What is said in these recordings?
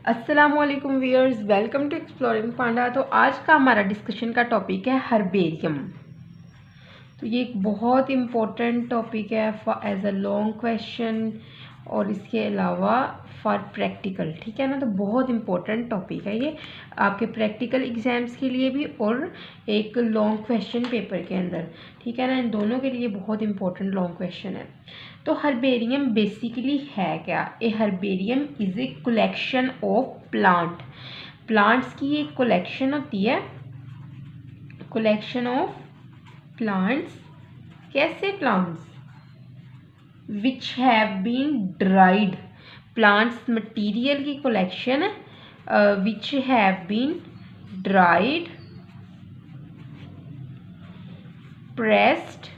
अस्सलामुअलैकुम viewers, welcome to exploring पांडा। तो आज का हमारा डिस्कशन का टॉपिक है हर्बेरियम। तो ये एक बहुत इम्पोर्टेंट टॉपिक है एज अ लॉन्ग क्वेश्चन और इसके अलावा फॉर प्रैक्टिकल, ठीक है ना। तो बहुत इम्पोर्टेंट टॉपिक है ये आपके प्रैक्टिकल एग्जाम्स के लिए भी और एक लॉन्ग क्वेश्चन पेपर के अंदर, ठीक है ना। इन दोनों के लिए बहुत इम्पोर्टेंट लॉन्ग क्वेश्चन है। तो हर्बेरियम बेसिकली है क्या? A herbarium is a collection of plants की एक कलेक्शन होती है, कलेक्शन ऑफ प्लांट्स। कैसे plants? Which have been dried, plants material की collection which have been dried, pressed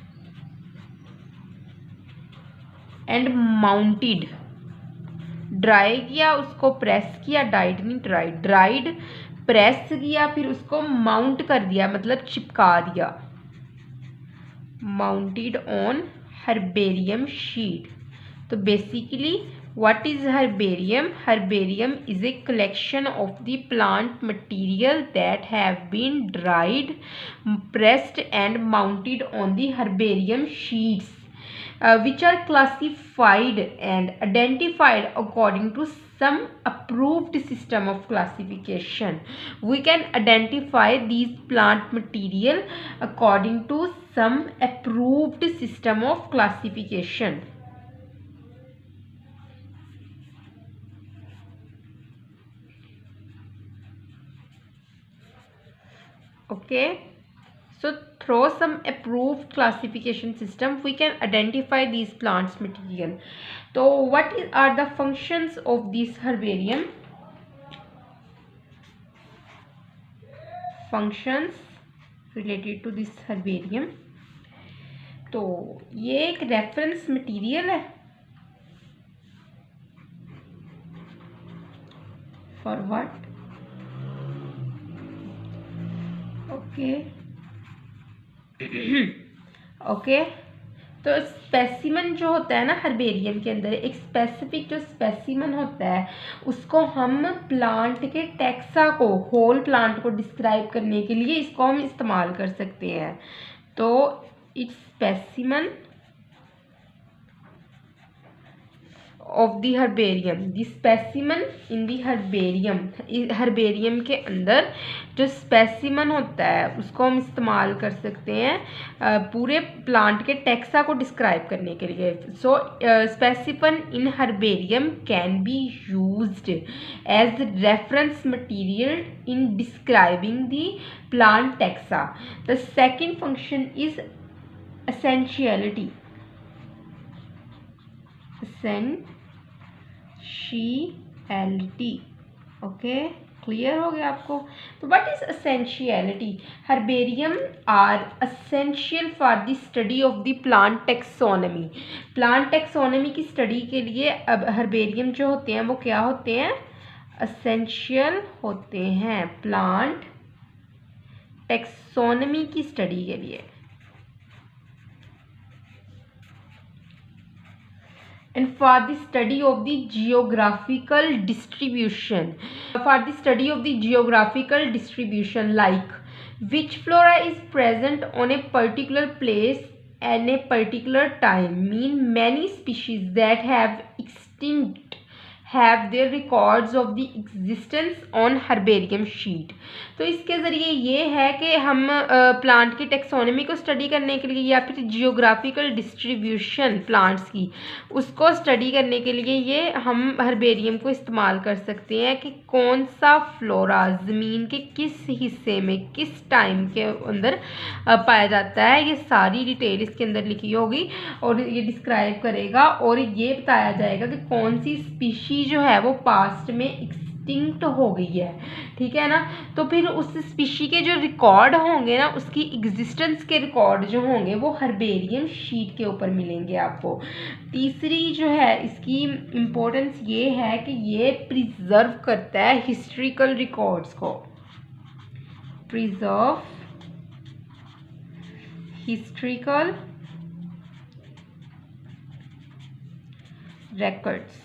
and mounted. Dry किया, उसको प्रेस किया, डाइड नहीं ड्राइड प्रेस किया, फिर उसको माउंट कर दिया, मतलब चिपका दिया, माउंटेड ऑन हर्बेरियम शीट। तो basically what is herbarium? Herbarium is a collection of the plant material that have been dried, pressed and mounted on the herbarium sheets which are classified and identified according to some approved system of classification. We can identify these plant material according to some approved system of classification. Okay, so through some approved classification system we can identify these plants material. So what are the functions of this herbarium? Functions related to this herbarium. तो ये एक reference material है for what? Okay, तो specimen जो होता है ना herbarium के अंदर, एक स्पेसिफिक जो स्पेसिमन होता है उसको हम प्लांट के टैक्सा को, होल प्लांट को डिस्क्राइब करने के लिए इसको हम इस्तेमाल कर सकते हैं। तो it's specimen of the herbarium, the specimen in the herbarium, herbarium के अंदर जो स्पेसिमन होता है उसको हम इस्तेमाल कर सकते हैं पूरे प्लांट के टैक्सा को डिस्क्राइब करने के लिए। So specimen in herbarium can be used as reference material in describing the plant taxa. The second function is essentiality. Okay, clear हो गया आपको? तो what is essentiality? Herbarium are essential for the study of the plant taxonomy. Plant taxonomy की study के लिए अब herbarium जो होते हैं वो क्या होते हैं? एसेंशियल होते हैं प्लांट टेक्सोनमी की स्टडी के लिए। And for the study of the geographical distribution, like which flora is present on a particular place and a particular time, mean many species that have extinct have their records of the existence on herbarium sheet. तो इसके ज़रिए ये है कि हम plant की taxonomy को study करने के लिए या फिर जियोग्राफिकल डिस्ट्रीब्यूशन प्लांट्स की उसको स्टडी करने के लिए ये हम हर्बेरियम को इस्तेमाल कर सकते हैं कि कौन सा फ्लोरा ज़मीन के किस हिस्से में किस टाइम के अंदर पाया जाता है। ये सारी डिटेल इसके अंदर लिखी होगी और ये डिस्क्राइब करेगा और ये बताया जाएगा कि कौन सी स्पीशीज जो है वो पास्ट में एक्सटिंक्ट हो गई है, ठीक है ना। तो फिर उस स्पीशी के जो रिकॉर्ड होंगे ना, उसकी एग्जिस्टेंस के रिकॉर्ड जो होंगे वो हर्बेरियम शीट के ऊपर मिलेंगे आपको। तीसरी जो है इसकी इम्पोर्टेंस ये है कि ये प्रिजर्व करता है हिस्ट्रिकल रिकॉर्ड्स को, प्रिजर्व हिस्ट्रिकल records,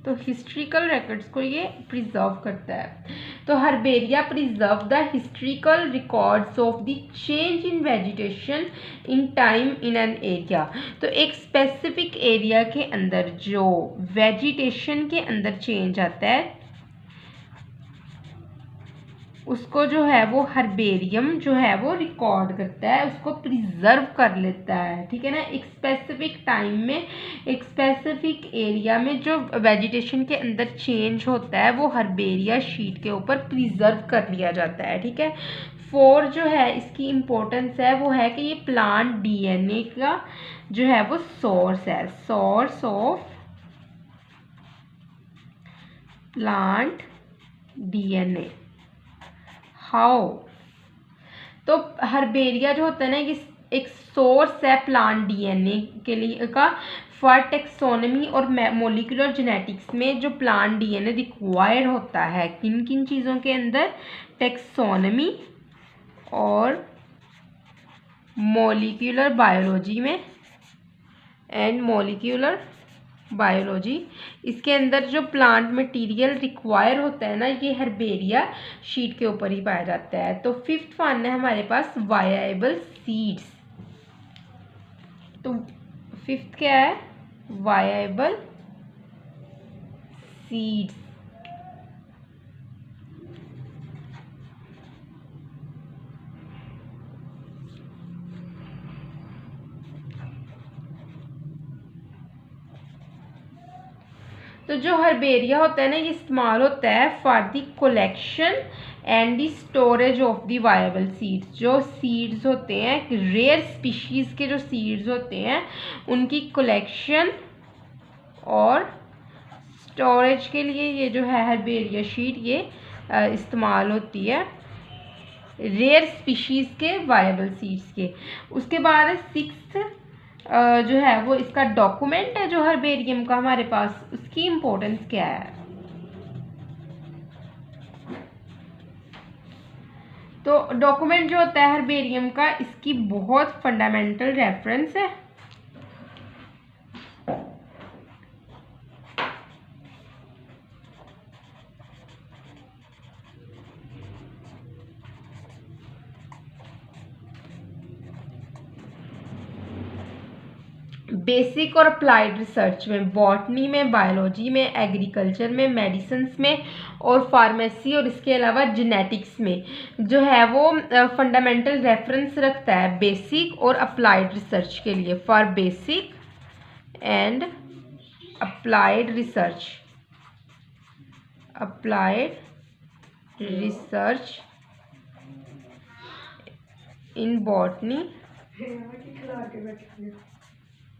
तो हिस्ट्रिकल रिकॉर्ड्स को ये प्रिजर्व करता है। तो herbaria preserve the historical records of the change in vegetation in time in an area. तो एक स्पेसिफिक एरिया के अंदर जो वेजिटेशन के अंदर चेंज आता है उसको जो है वो हर्बेरियम जो है वो रिकॉर्ड करता है, उसको प्रिजर्व कर लेता है, ठीक है ना। एक स्पेसिफिक टाइम में एक स्पेसिफिक एरिया में जो वेजिटेशन के अंदर चेंज होता है वो हर्बेरिया शीट के ऊपर प्रिजर्व कर लिया जाता है, ठीक है। 4 जो है इसकी इम्पोर्टेंस है वो है कि ये प्लांट डीएनए का जो है वो सोर्स है, source of plant DNA. How? तो हर्बेरिया जो होता है ना ये एक सोर्स है प्लांट डीएनए के लिए का फॉर टेक्सोनमी और मोलिकुलर जेनेटिक्स में जो प्लांट डीएनए रिक्वायर्ड होता है किन किन चीज़ों के अंदर, टेक्सोनमी और मोलिकुलर बायोलॉजी में एंड मोलिकुलर बायोलॉजी, इसके अंदर जो प्लांट मटेरियल रिक्वायर होता है ना ये हर्बेरिया शीट के ऊपर ही पाया जाता है। तो 5th वन है हमारे पास वायबल सीड्स। तो 5th क्या है, वायबल सीड्स। तो जो हर्बेरिया होता है ना ये इस्तेमाल होता है for the collection and the storage of the viable seeds. जो सीड्स होते हैं रेयर स्पीशीज़ के जो सीड्स होते हैं उनकी कलेक्शन और स्टोरेज के लिए ये जो है हर्बेरिया शीट ये इस्तेमाल होती है रेयर स्पीशीज़ के वायबल सीड्स के। उसके बाद 6th जो है वो इसका डॉक्यूमेंट है जो हर्बेरियम का हमारे पास, उसकी इम्पोर्टेंस क्या है। तो डॉक्यूमेंट जो होता है हर्बेरियम का इसकी बहुत फंडामेंटल रेफरेंस है। बेसिक और अप्लाइड रिसर्च में, बॉटनी में, बायोलॉजी में, एग्रीकल्चर में, मेडिसिन्स में और फार्मेसी और इसके अलावा जेनेटिक्स में जो है वो फंडामेंटल रेफरेंस रखता है बेसिक और अप्लाइड रिसर्च के लिए। For basic and applied research, applied research in botany,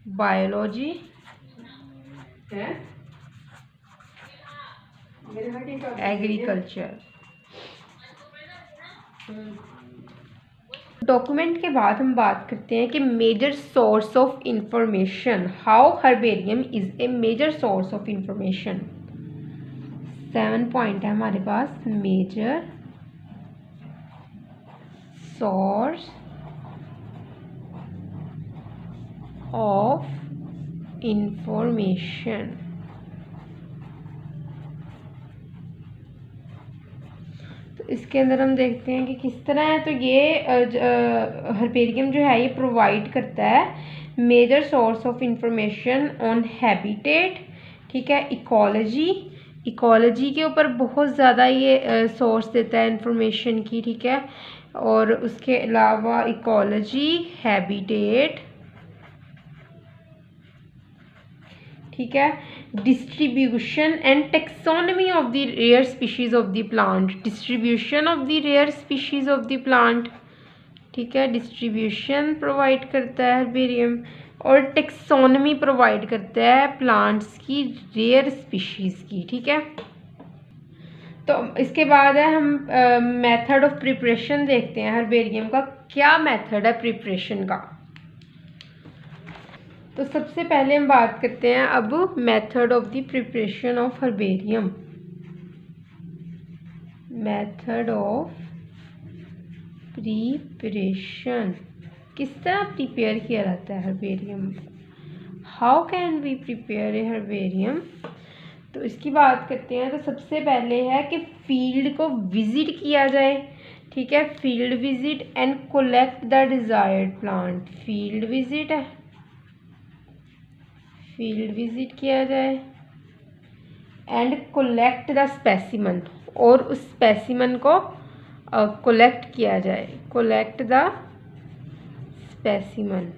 biology, agriculture. Document के बाद हम बात करते हैं कि major source of information, how herbarium is a major source of information. 7 point है हमारे पास, मेजर सोर्स ऑफ इंफॉर्मेशन। तो इसके अंदर हम देखते हैं कि किस तरह है। तो ये हर्बेरियम जो है ये प्रोवाइड करता है major source of information on habitat, ठीक है, इकोलॉजी, इकोलॉजी के ऊपर बहुत ज़्यादा ये सोर्स देता है इंफॉर्मेशन की, ठीक है। और उसके अलावा इकोलॉजी, हैबिटेट, ठीक है, distribution and taxonomy of the rare species of the plant, distribution of the rare species of the plant, ठीक है, डिस्ट्रीब्यूशन प्रोवाइड करता है हर्बेरियम और टेक्सोनमी प्रोवाइड करता है प्लांट्स की रेयर स्पीशीज की, ठीक है। तो इसके बाद है हम मेथड ऑफ प्रिपरेशन देखते हैं हर्बेरियम का, क्या मेथड है प्रिपरेशन का। तो सबसे पहले हम बात करते हैं अब method of the preparation of herbarium. Method of preparation, किस तरह प्रिपेयर किया जाता है herbarium, how can we prepare a herbarium. तो इसकी बात करते हैं। तो सबसे पहले है कि फील्ड को विजिट किया जाए, ठीक है, field visit and collect the desired plant. Field visit है, फील्ड विजिट किया जाए एंड कोलेक्ट द स्पेसिमन, और उस स्पेसिमन को कोलेक्ट किया जाए, कोलेक्ट द स्पेसिमन,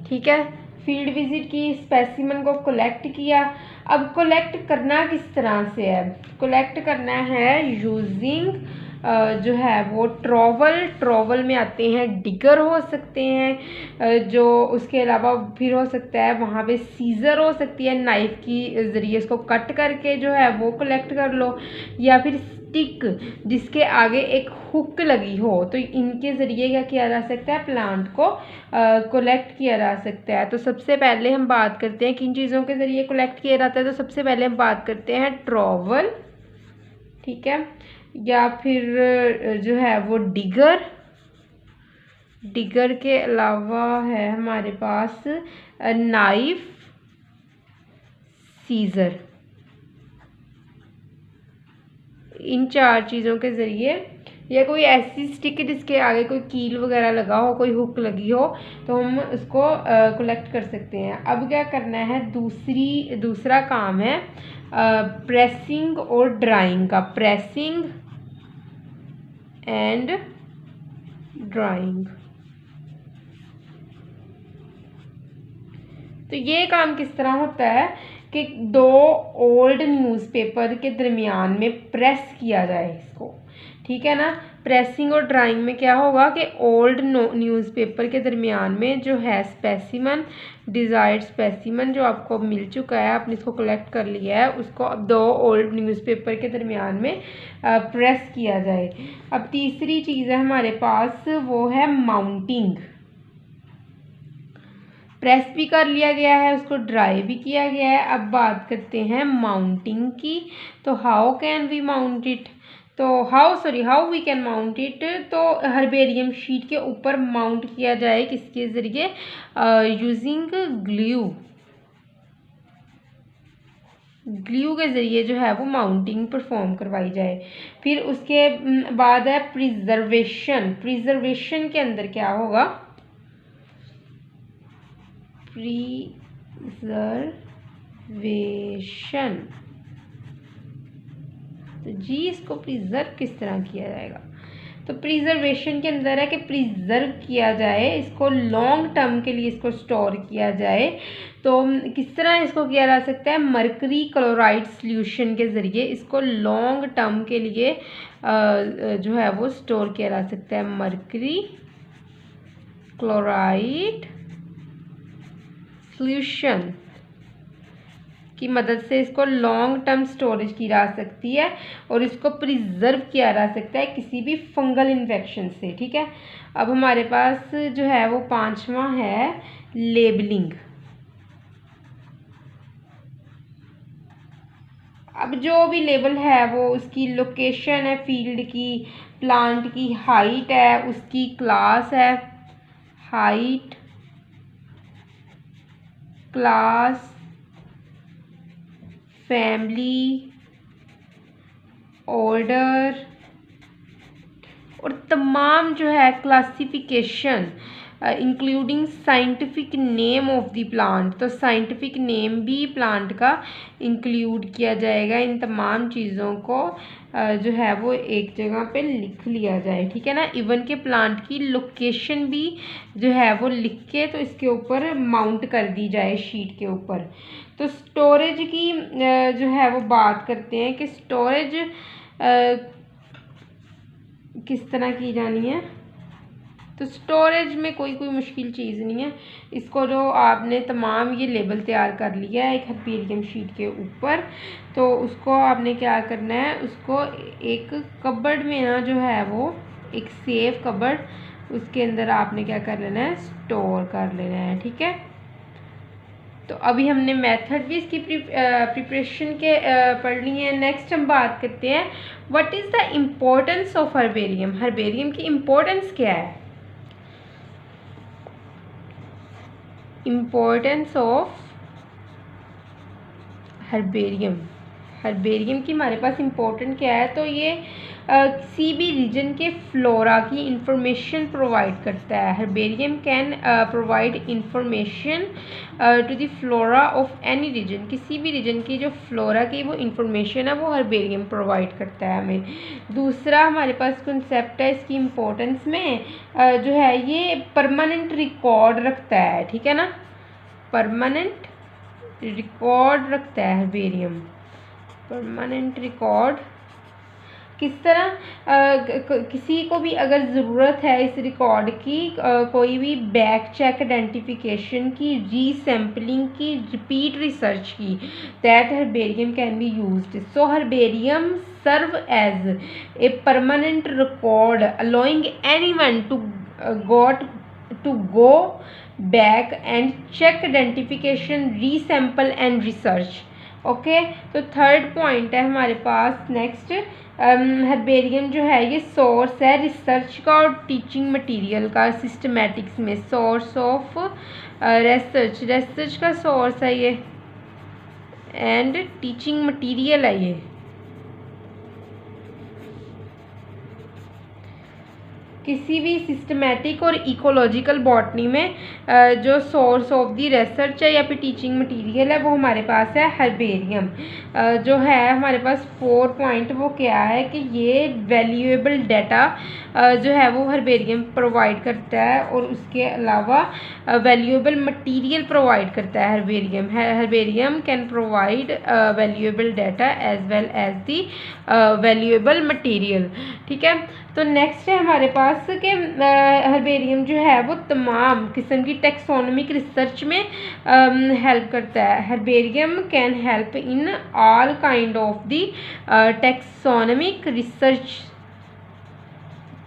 ठीक है। फील्ड विजिट की, स्पेसिमन को कलेक्ट किया। अब कलेक्ट करना किस तरह से है? कलेक्ट करना है यूजिंग जो है वो ट्रॉवल में आते हैं, डिगर हो सकते हैं, जो उसके अलावा फिर हो सकता है वहाँ पे सीज़र हो सकती है, नाइफ की ज़रिए इसको कट करके जो है वो कलेक्ट कर लो, या फिर स्टिक जिसके आगे एक हुक लगी हो, तो इनके ज़रिए क्या किया जा सकता है, प्लांट को कलेक्ट किया जा सकता है। तो सबसे पहले हम बात करते हैं किन चीज़ों के ज़रिए कलेक्ट किया जाता है। तो सबसे पहले हम बात करते हैं ट्रॉवल, ठीक है, या फिर जो है वो डिगर, डिगर के अलावा है हमारे पास नाइफ, सीज़र। इन 4 चीज़ों के ज़रिए, या कोई ऐसी स्टिक जिसके आगे कोई कील वगैरह लगा हो, कोई हुक लगी हो, तो हम उसको कलेक्ट कर सकते हैं। अब क्या करना है, दूसरा काम है प्रेसिंग और ड्राइंग का, प्रेसिंग एंड ड्राइंग। तो ये काम किस तरह होता है कि 2 ओल्ड न्यूज़पेपर के दरमियान में प्रेस किया जाए इसको, ठीक है ना। प्रेसिंग और ड्राइंग में क्या होगा कि ओल्ड न्यूज़पेपर के दरमियान में जो है स्पेसिमन, डिज़ायर्ड स्पेसिमन जो आपको मिल चुका है, आपने इसको कलेक्ट कर लिया है, उसको अब 2 ओल्ड न्यूज़पेपर के दरमियान में प्रेस किया जाए। अब तीसरी चीज़ है हमारे पास, वो है माउंटिंग। प्रेस भी कर लिया गया है, उसको ड्राई भी किया गया है। अब बात करते हैं माउंटिंग की। तो how can we mount it, तो how we can mount it. तो हर्बेरियम शीट के ऊपर माउंट किया जाए किसके ज़रिए, यूजिंग ग्लू, ग्लू के ज़रिए जो है वो माउंटिंग परफॉर्म करवाई जाए। फिर उसके बाद है प्रिजर्वेशन। प्रिजर्वेशन के अंदर क्या होगा, प्रिजर्वेशन, तो जी इसको प्रिजर्व किस तरह किया जाएगा। तो प्रिजर्वेशन के अंदर है कि प्रिजर्व किया जाए, इसको लॉन्ग टर्म के लिए इसको स्टोर किया जाए। तो किस तरह इसको किया जा सकता है, मरकरी क्लोराइड सॉल्यूशन के ज़रिए इसको लॉन्ग टर्म के लिए जो है वो स्टोर किया जा सकता है। मरकरी क्लोराइड सॉल्यूशन की मदद से इसको लॉन्ग टर्म स्टोरेज की जा सकती है और इसको प्रिजर्व किया जा सकता है किसी भी फंगल इन्फेक्शन से, ठीक है। अब हमारे पास जो है वो 5वां है लेबलिंग। अब जो भी लेबल है वो उसकी लोकेशन है, फील्ड की, प्लांट की हाइट है, उसकी क्लास है, हाइट, क्लास, फैमिली, ऑर्डर, और तमाम जो है classification including scientific name of the plant. तो साइंटिफिक नेम भी प्लांट का इंक्लूड किया जाएगा। इन तमाम चीज़ों को जो है वो एक जगह पे लिख लिया जाए, ठीक है ना। इवन के प्लांट की लोकेशन भी जो है वो लिख के तो इसके ऊपर माउंट कर दी जाए शीट के ऊपर। तो स्टोरेज की जो है वो बात करते हैं कि स्टोरेज किस तरह की जानी है। तो स्टोरेज में कोई मुश्किल चीज़ नहीं है। इसको जो आपने तमाम ये लेबल तैयार कर लिया है एक हर्बेरियम शीट के ऊपर, तो उसको आपने क्या करना है, उसको एक कबर्ड में ना जो है वो एक सेफ कबर्ड, उसके अंदर आपने क्या कर लेना है, स्टोर कर लेना है, ठीक है। तो अभी हमने मेथड भी इसकी प्रिपरेशन के पढ़ ली है। नेक्स्ट हम बात करते हैं what is the importance of herbarium. Herbarium की इम्पोर्टेंस क्या है। इम्पोर्टेंस ऑफ हर्बेरियम, हर्बेरियम की हमारे पास इम्पोर्टेंट क्या है, तो ये किसी भी रीजन के फ्लोरा की इंफॉर्मेशन प्रोवाइड करता है। Herbarium can provide information to the flora of any region, किसी भी रीजन की जो फ्लोरा की वो इंफॉर्मेशन है वो हर्बेरियम प्रोवाइड करता है हमें। दूसरा हमारे पास कंसेप्ट है इसकी इम्पोर्टेंस में जो है ये परमानेंट रिकॉर्ड रखता है, ठीक है ना, परमानेंट रिकॉर्ड रखता है हर्बेरियम। परमानेंट रिकॉर्ड किस तरह, किसी को भी अगर ज़रूरत है इस रिकॉर्ड की, कोई भी बैक चेक आइडेंटिफिकेशन की, रीसैम्पलिंग की, रिपीट रिसर्च की, that herbarium can be used. So herbarium serve as a permanent record allowing anyone to go back and check identification, resample and research. Okay, तो third point है हमारे पास next, herbarium जो है ये source है research का और टीचिंग मटेरियल का सिस्टमैटिक्स में, सोर्स ऑफ रिसर्च का सोर्स है ये एंड टीचिंग मटेरियल है ये। किसी भी सिस्टमैटिक और इकोलॉजिकल बॉटनी में जो सोर्स ऑफ दी रिसर्च है या फिर टीचिंग मटेरियल है वो हमारे पास है हर्बेरियम। जो है हमारे पास 4 पॉइंट वो क्या है कि ये वैल्यूएबल डाटा जो है वो हर्बेरियम प्रोवाइड करता है और उसके अलावा वैल्यूएबल मटेरियल प्रोवाइड करता है herbarium. Herbarium can provide valuable data as well as the valuable material, ठीक है। तो नेक्स्ट है हमारे पास कि हर्बेरियम जो है वो तमाम किस्म की टेक्सोनोमिक रिसर्च में हेल्प करता है। Herbarium can help in all kind of the taxonomic research,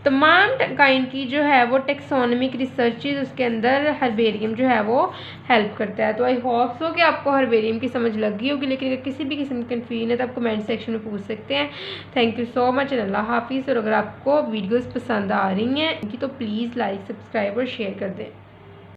तमाम काइंड की जो है वो टेक्सोनोमिक रिसर्चेज उसके अंदर हर्बेरियम जो है वो हेल्प करता है। तो आई होप सो कि आपको हर्बेरियम की समझ लग गई होगी, लेकिन अगर किसी भी किस्म की कन्फ्यूजन है तो आप कमेंट सेक्शन में पूछ सकते हैं। थैंक यू सो मच, अल्लाह हाफिज़। और अगर आपको वीडियोस पसंद आ रही हैं तो प्लीज़ लाइक, सब्सक्राइब और शेयर कर दें।